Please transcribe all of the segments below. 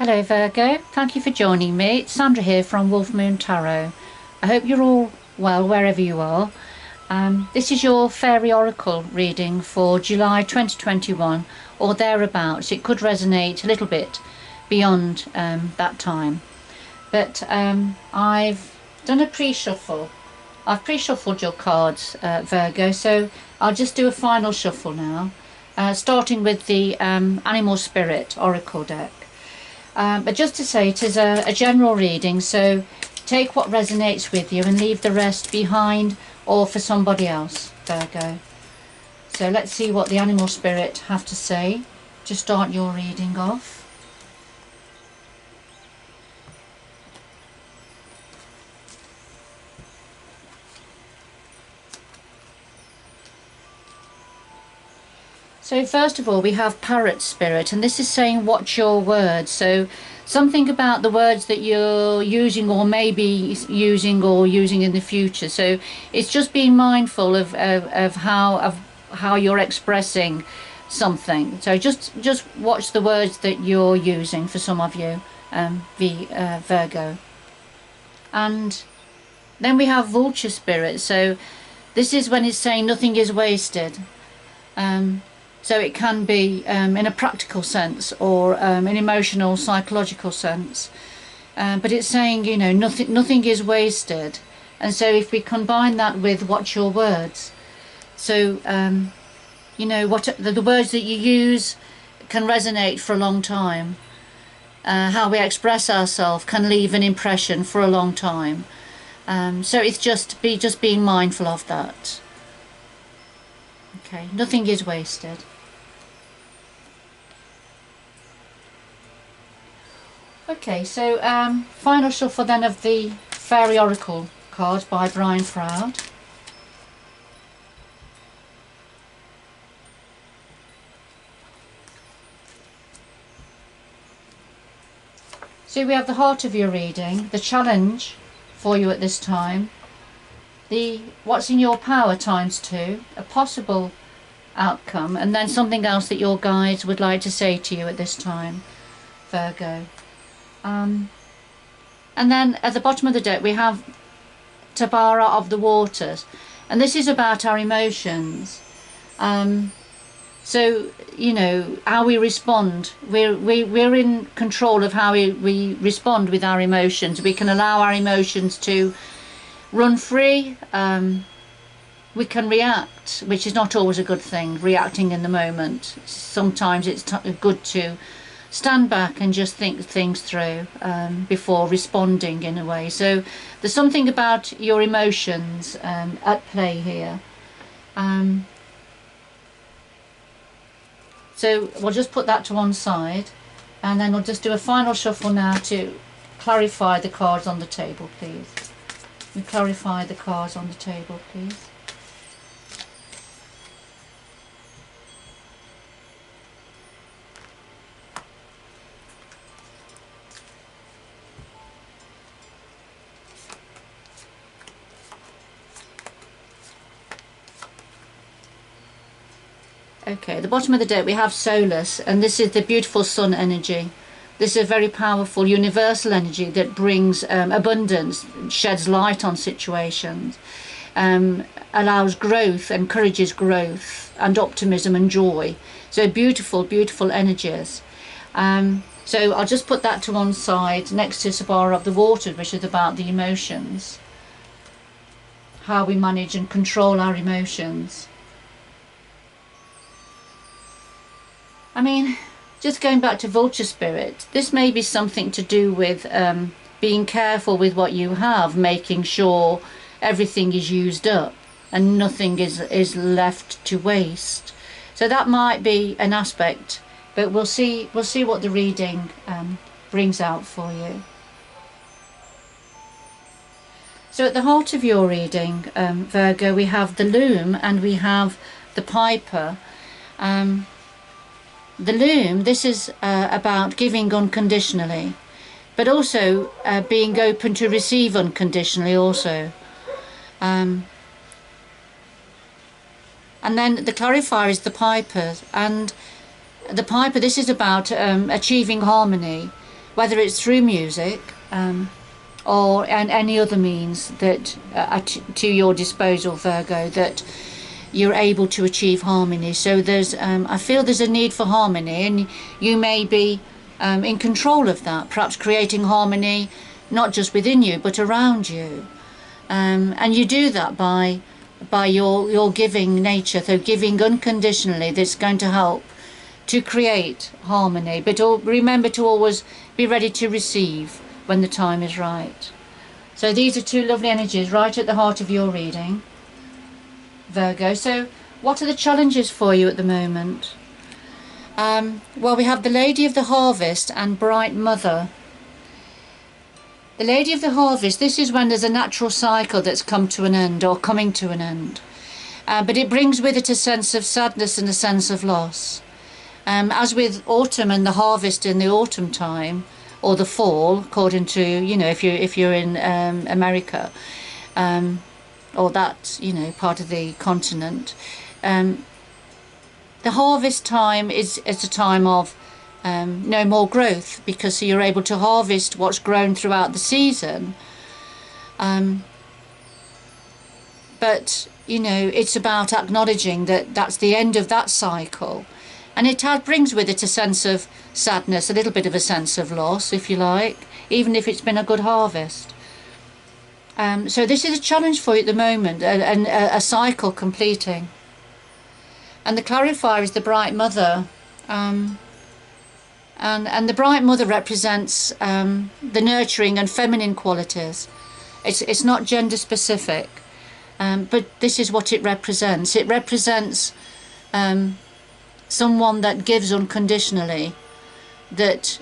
Hello Virgo, thank you for joining me. It's Sandra here from Wolf Moon Tarot. I hope you're all well wherever you are. This is your Fairy Oracle reading for July 2021 or thereabouts. It could resonate a little bit beyond that time. But I've done a pre-shuffle. I've pre-shuffled your cards, Virgo, so I'll just do a final shuffle now, starting with the Animal Spirit Oracle deck. But just to say, it is a general reading, so take what resonates with you and leave the rest behind or for somebody else, Virgo. So let's see what the Animal Spirit have to say to start your reading off. So first of all, we have Parrot Spirit, and this is saying watch your words. So something about the words that you're using or maybe using or using in the future. So it's just being mindful of how you're expressing something. So just watch the words that you're using for some of you, Virgo. And then we have Vulture Spirit. So this is when it's saying nothing is wasted. So it can be in a practical sense or an emotional, psychological sense. But it's saying, you know, nothing is wasted. And so if we combine that with watch your words, so, you know, what the words that you use can resonate for a long time. How we express ourselves can leave an impression for a long time. So it's just being mindful of that. Okay, nothing is wasted. Okay, so final shuffle then of the Fairy Oracle card by Brian Froud. So we have the heart of your reading, the challenge for you at this time, the what's in your power ×2, a possible outcome, and then something else that your guides would like to say to you at this time, Virgo. And then at the bottom of the deck we have Tabara of the Waters, and this is about our emotions. So, you know, how we respond. We're in control of how we respond with our emotions. We can allow our emotions to run free. We can react, which is not always a good thing, reacting in the moment. Sometimes it's good to stand back and just think things through before responding in a way. So there's something about your emotions at play here. So we'll just put that to one side, and then we'll just do a final shuffle now to clarify the cards on the table, please. We clarify the cards on the table, please. Okay, at the bottom of the deck we have Solus, and this is the beautiful sun energy. This is a very powerful universal energy that brings abundance, sheds light on situations, allows growth, encourages growth and optimism and joy. So beautiful, beautiful energies. So I'll just put that to one side next to Tabara of the Waters, which is about the emotions, how we manage and control our emotions. I mean, just going back to Vulture Spirit, this may be something to do with being careful with what you have, making sure everything is used up and nothing is left to waste. So that might be an aspect, but we'll see what the reading brings out for you. So at the heart of your reading, Virgo, we have the Loom and we have the Piper. The Loom, this is about giving unconditionally, but also being open to receive unconditionally also. And then the clarifier is the Piper, and the Piper, this is about achieving harmony whether it's through music or any other means that are to your disposal, Virgo, that you're able to achieve harmony. So there's I feel there's a need for harmony, and you may be in control of that, perhaps creating harmony not just within you but around you, and you do that by your giving nature. So giving unconditionally, that's going to help to create harmony, but remember to always be ready to receive when the time is right. So these are two lovely energies right at the heart of your reading, Virgo. So what are the challenges for you at the moment? Well, we have the Lady of the Harvest and Bright Mother. The Lady of the Harvest, this is when there's a natural cycle that's come to an end or coming to an end, but it brings with it a sense of sadness and a sense of loss. As with autumn and the harvest in the autumn time, or the fall, according to, you know, if you're in America, or that, you know, part of the continent, the harvest time is a time of no more growth, because you're able to harvest what's grown throughout the season. But, you know, it's about acknowledging that that's the end of that cycle. And it brings with it a sense of sadness, a little bit of a sense of loss, if you like, even if it's been a good harvest. So this is a challenge for you at the moment, and a cycle completing. And the clarifier is the Bright Mother. And the Bright Mother represents the nurturing and feminine qualities. It's not gender specific, but this is what it represents. It represents someone that gives unconditionally, that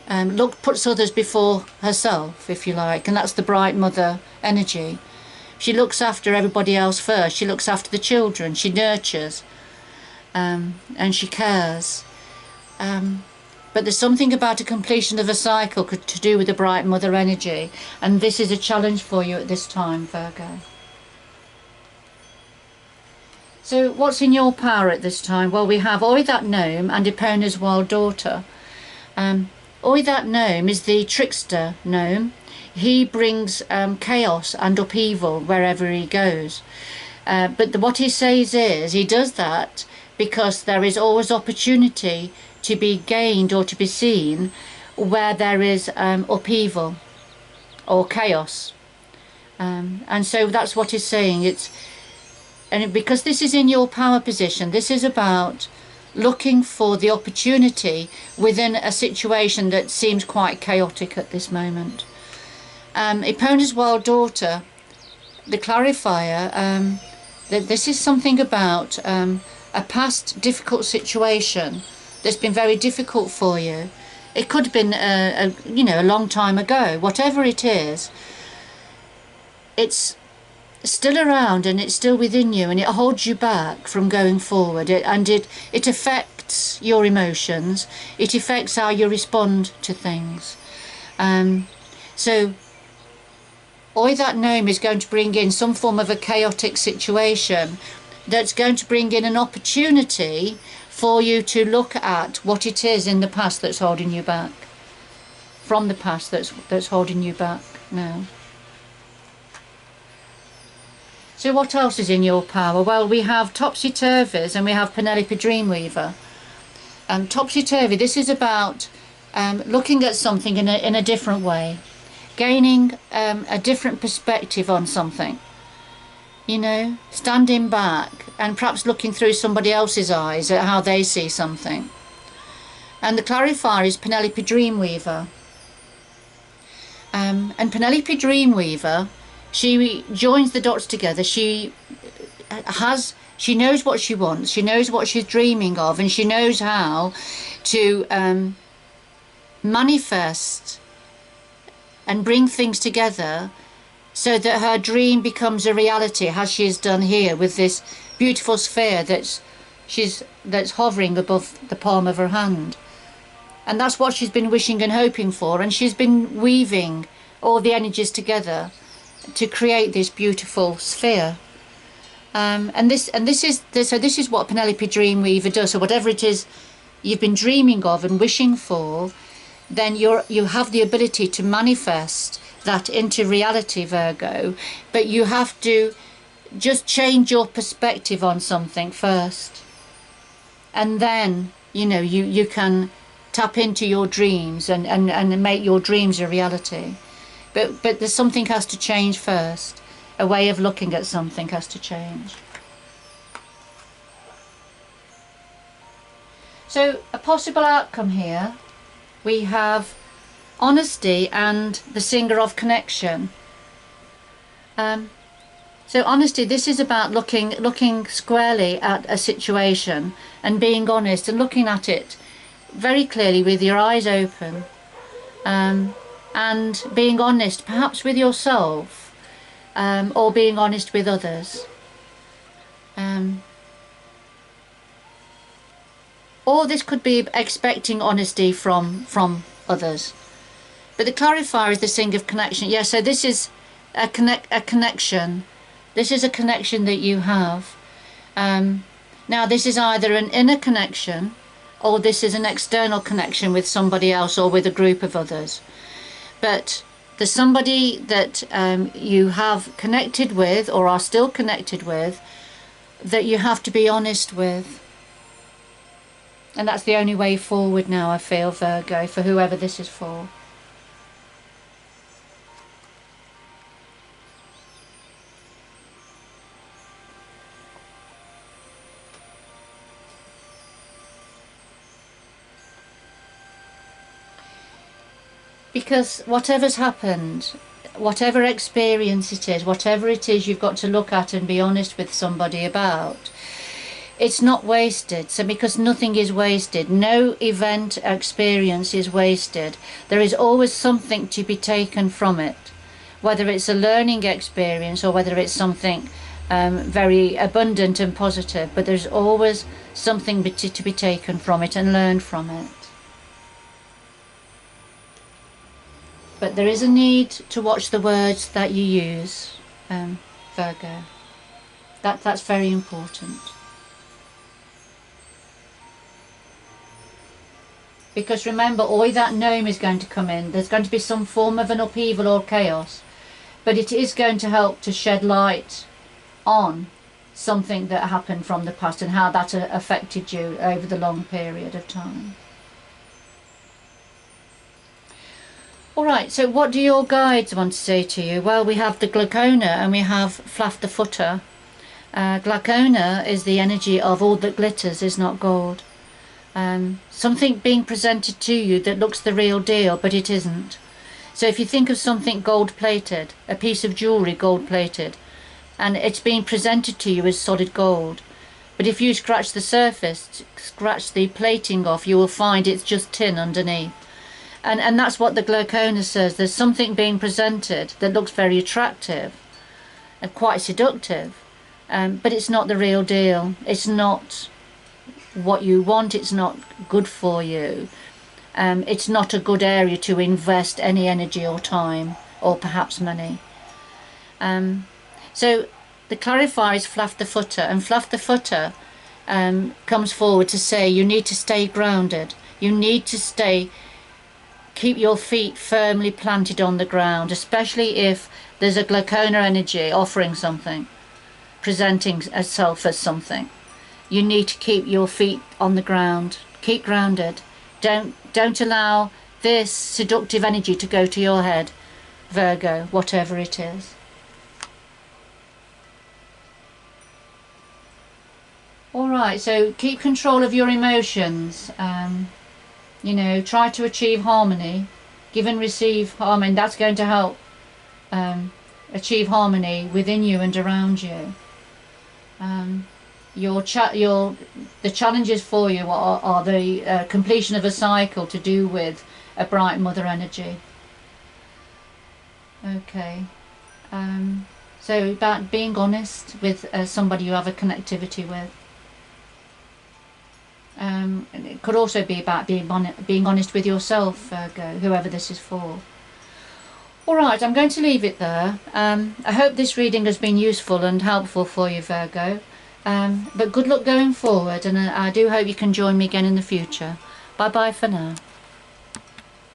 puts others before herself, if you like, and that's the Bright Mother energy. She looks after everybody else first. She looks after the children. She nurtures, and she cares. But there's something about a completion of a cycle to do with the Bright Mother energy, and this is a challenge for you at this time, Virgo. So what's in your power at this time? Well, we have Oi That Gnome and Epona's Wild Daughter. Oi That Gnome is the trickster gnome. He brings chaos and upheaval wherever he goes. But what he says is he does that because there is always opportunity to be gained or to be seen where there is upheaval or chaos. And so that's what he's saying. And because this is in your power position, this is about looking for the opportunity within a situation that seems quite chaotic at this moment. Epona's Wild Daughter, the clarifier, that this is something about a past difficult situation that's been very difficult for you. It could have been a long time ago. Whatever it is, it's still around and it's still within you, and it holds you back from going forward. It affects your emotions. It affects how you respond to things. So Oi That Gnome is going to bring in some form of a chaotic situation that's going to bring in an opportunity for you to look at what it is in the past that's holding you back, from the past that's holding you back now. So what else is in your power? Well, we have Topsy-Turvies and we have Penelope Dreamweaver. Topsy-Turvy, this is about looking at something in a different way, gaining a different perspective on something, you know, standing back and perhaps looking through somebody else's eyes at how they see something. And the clarifier is Penelope Dreamweaver. And Penelope Dreamweaver, she joins the dots together. She knows what she wants, she knows what she's dreaming of, and she knows how to manifest and bring things together so that her dream becomes a reality, as she has done here with this beautiful sphere that's hovering above the palm of her hand. And that's what she's been wishing and hoping for, and she's been weaving all the energies together to create this beautiful sphere. This is what Penelope Dreamweaver does. So whatever it is you've been dreaming of and wishing for, then you have the ability to manifest that into reality, Virgo. But you have to just change your perspective on something first, and then you can tap into your dreams and make your dreams a reality. But there's something has to change first. A way of looking at something has to change. So a possible outcome here, we have honesty and the singer of connection. So honesty, this is about looking squarely at a situation and being honest and looking at it very clearly with your eyes open, and being honest perhaps with yourself, or being honest with others. Or this could be expecting honesty from others. But the clarifier is the singer of connection. Yeah, so this is a connection. This is a connection that you have. Now this is either an inner connection, or this is an external connection with somebody else or with a group of others. But there's somebody that you have connected with or are still connected with that you have to be honest with. And that's the only way forward now, I feel, Virgo, for whoever this is for. Because whatever's happened, whatever experience it is, whatever it is you've got to look at and be honest with somebody about, it's not wasted. So because nothing is wasted, no event, experience is wasted. There is always something to be taken from it, whether it's a learning experience or whether it's something very abundant and positive, but there's always something to be taken from it and learned from it. But there is a need to watch the words that you use, Virgo. That's very important. Because remember, all that gnome is going to come in. There's going to be some form of an upheaval or chaos. But it is going to help to shed light on something that happened from the past and how that affected you over the long period of time. Alright, so what do your guides want to say to you? Well, we have the Glaucona and we have Flaff the Footer. Glaucona is the energy of all that glitters is not gold. Something being presented to you that looks the real deal, but it isn't. So if you think of something gold plated, a piece of jewellery gold plated, and it's being presented to you as solid gold, but if you scratch the surface, scratch the plating off, you will find it's just tin underneath. And that's what the Glaucona says. There's something being presented that looks very attractive and quite seductive, but it's not the real deal. It's not what you want. It's not good for you. It's not a good area to invest any energy or time or perhaps money. So the clarifier is Flaff the Footer, and Flaff the Footer comes forward to say you need to stay grounded. You need to keep your feet firmly planted on the ground, especially if there's a Glaucona energy offering something, presenting itself as something. You need to keep your feet on the ground. Keep grounded. Don't allow this seductive energy to go to your head, Virgo, whatever it is. Alright, so keep control of your emotions. Try to achieve harmony. Give and receive harmony. That's going to help achieve harmony within you and around you. The challenges for you are the completion of a cycle to do with a bright mother energy. Okay. So about being honest with somebody you have a connectivity with. And it could also be about being honest with yourself, Virgo, whoever this is for. Alright, I'm going to leave it there. I hope this reading has been useful and helpful for you, Virgo. But good luck going forward, and I do hope you can join me again in the future. Bye bye for now.